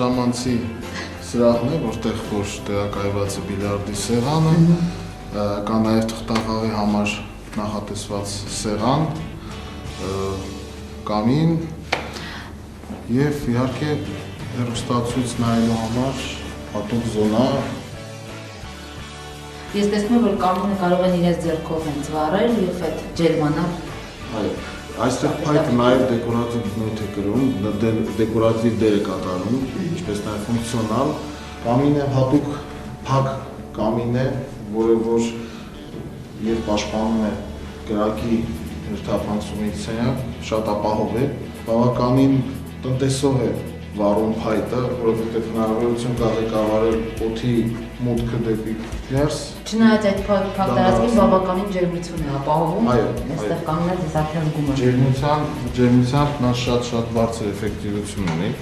Ժամանցի սրահն է, որտեղ որ տեղակայված է բիլիարդի սեղանը, կա նաև թղթախաղի համար նախատեսված սեղան, կամին և իհարկե հեռուստացույց նայելու համար հատուկ զոնա։ Ես տեսնում եմ, որ կամինը կարող են իրենց ձեռքով հենց վառել և այդ ջերմանալ։ Այստեղ փայտը նաև դեկորատիվ նյութ է կրում, դեկորատիվ դեր է կատարում, ինչպես նաև ֆունկցիոնալ։ Կամինը հատուկ փակ կամին է, որը որ և պաշտպանում է կրակի հերթափոխումից սենյակ, շատ ապահով է, բավականին տնտեսով է վառում փայտը, որովհետև հնարավորություն կա ղեկավարել օդի մուտքը դեպի ներս։ Չնայած այդ փակ տարածքին բավականին ջերմություն է ապահովում, այստեղ կանգնած ես արդեն զգում եմ։ Ջերմությամբ նա շատ բարձր էֆեկտիվություն ունի։